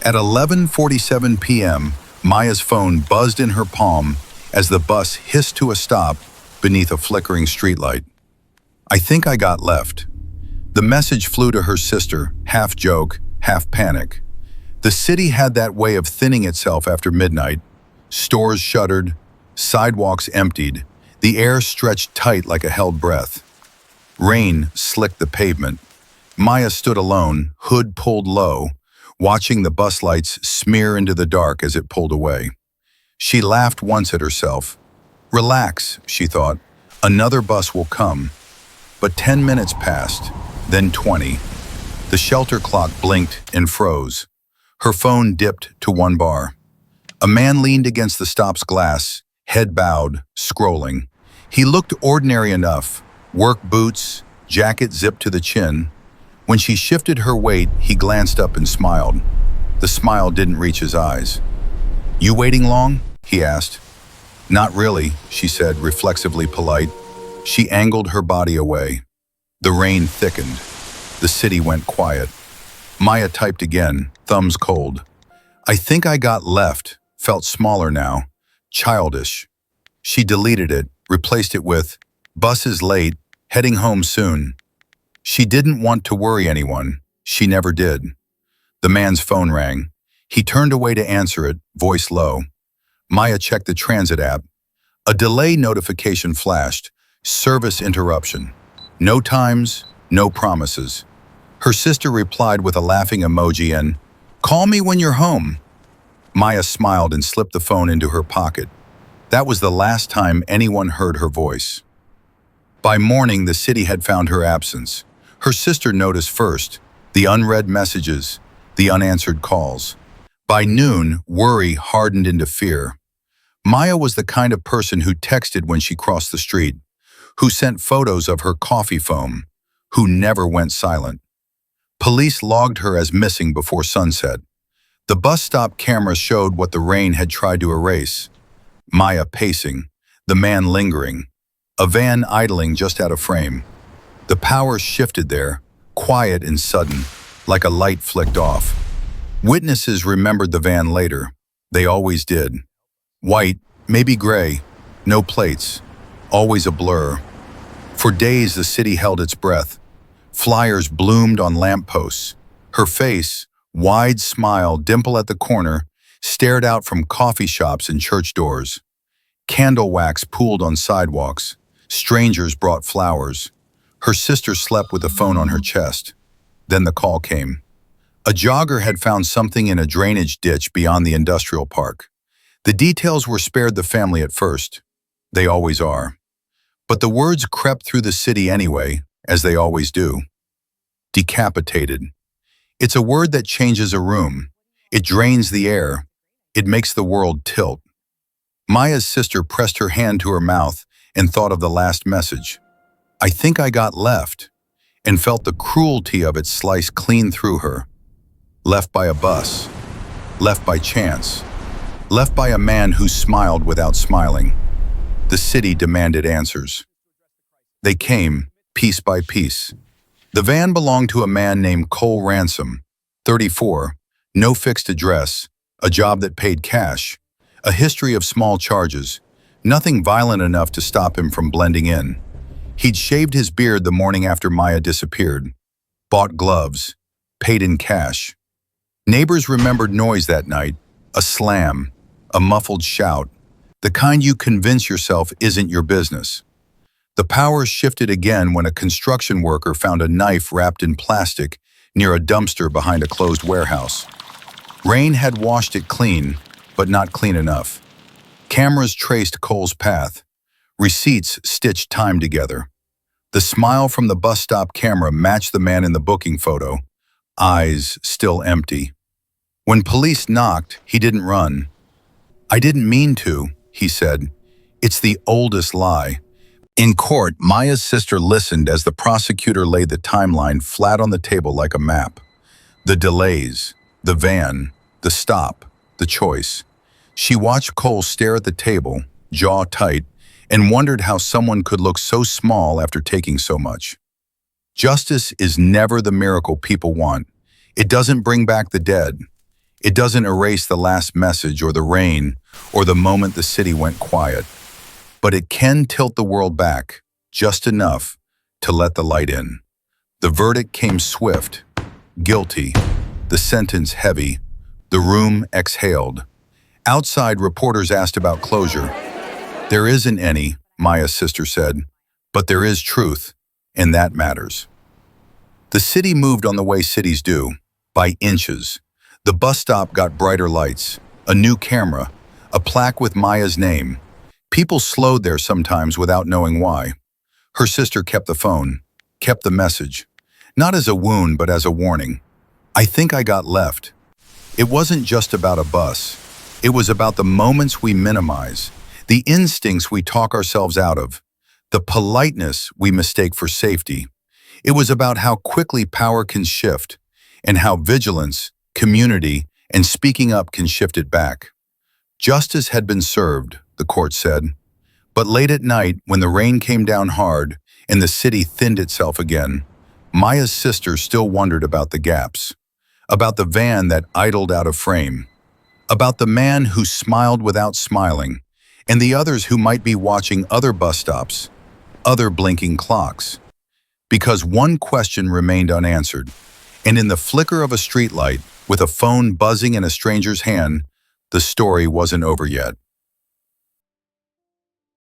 At 11:47 p.m., Maya's phone buzzed in her palm as the bus hissed to a stop beneath a flickering streetlight. "I think I got left." The message flew to her sister, half joke, half panic. The city had that way of thinning itself after midnight. Stores shuttered, sidewalks emptied, the air stretched tight like a held breath. Rain slicked the pavement. Maya stood alone, hood pulled low, watching the bus lights smear into the dark as it pulled away. She laughed once at herself. "Relax," she thought, "another bus will come." But 10 minutes passed, then 20. The shelter clock blinked and froze. Her phone dipped to 1 bar. A man leaned against the stop's glass, head bowed, scrolling. He looked ordinary enough, work boots, jacket zipped to the chin. When she shifted her weight, he glanced up and smiled. The smile didn't reach his eyes. "You waiting long?" he asked. "Not really," she said, reflexively polite. She angled her body away. The rain thickened. The city went quiet. Maya typed again, thumbs cold. "I think I got left," felt smaller now, childish. She deleted it, replaced it with, "Bus is late, heading home soon." She didn't want to worry anyone. She never did. The man's phone rang. He turned away to answer it, voice low. Maya checked the transit app. A delay notification flashed. Service interruption. No times, no promises. Her sister replied with a laughing emoji and, "Call me when you're home." Maya smiled and slipped the phone into her pocket. That was the last time anyone heard her voice. By morning, the city had found her absence. Her sister noticed first, the unread messages, the unanswered calls. By noon, worry hardened into fear. Maya was the kind of person who texted when she crossed the street, who sent photos of her coffee foam, who never went silent. Police logged her as missing before sunset. The bus stop cameras showed what the rain had tried to erase. Maya pacing, the man lingering, a van idling just out of frame. The power shifted there, quiet and sudden, like a light flicked off. Witnesses remembered the van later. They always did. White, maybe gray, no plates, always a blur. For days the city held its breath. Flyers bloomed on lampposts. Her face, wide smile, dimple at the corner, stared out from coffee shops and church doors. Candle wax pooled on sidewalks. Strangers brought flowers. Her sister slept with the phone on her chest. Then the call came. A jogger had found something in a drainage ditch beyond the industrial park. The details were spared the family at first. They always are. But the words crept through the city anyway, as they always do. Decapitated. It's a word that changes a room. It drains the air. It makes the world tilt. Maya's sister pressed her hand to her mouth and thought of the last message. "I think I got left," and felt the cruelty of it slice clean through her. Left by a bus. Left by chance. Left by a man who smiled without smiling. The city demanded answers. They came, piece by piece. The van belonged to a man named Cole Ransom, 34, no fixed address, a job that paid cash, a history of small charges, nothing violent enough to stop him from blending in. He'd shaved his beard the morning after Maya disappeared, bought gloves, paid in cash. Neighbors remembered noise that night, a slam, a muffled shout, the kind you convince yourself isn't your business. The power shifted again when a construction worker found a knife wrapped in plastic near a dumpster behind a closed warehouse. Rain had washed it clean, but not clean enough. Cameras traced Cole's path. Receipts stitched time together. The smile from the bus stop camera matched the man in the booking photo, eyes still empty. When police knocked, he didn't run. "I didn't mean to," he said. "It's the oldest lie." In court, Maya's sister listened as the prosecutor laid the timeline flat on the table like a map. The delays, the van, the stop, the choice. She watched Cole stare at the table, jaw tight, and wondered how someone could look so small after taking so much. Justice is never the miracle people want. It doesn't bring back the dead. It doesn't erase the last message or the rain or the moment the city went quiet, but it can tilt the world back just enough to let the light in. The verdict came swift, guilty, the sentence heavy, the room exhaled. Outside, reporters asked about closure. There isn't any, Maya's sister said, but there is truth, and that matters. The city moved on the way cities do, by inches. The bus stop got brighter lights, a new camera, a plaque with Maya's name. People slowed there sometimes without knowing why. Her sister kept the phone, kept the message, not as a wound but as a warning. I think I got left. It wasn't just about a bus. It was about the moments we minimize, the instincts we talk ourselves out of, the politeness we mistake for safety. It was about how quickly power can shift and how vigilance, community, and speaking up can shift it back. Justice had been served, the court said. But late at night, when the rain came down hard and the city thinned itself again, Maya's sister still wondered about the gaps, about the van that idled out of frame, about the man who smiled without smiling, and the others who might be watching other bus stops, other blinking clocks. Because one question remained unanswered, and in the flicker of a streetlight, with a phone buzzing in a stranger's hand, the story wasn't over yet.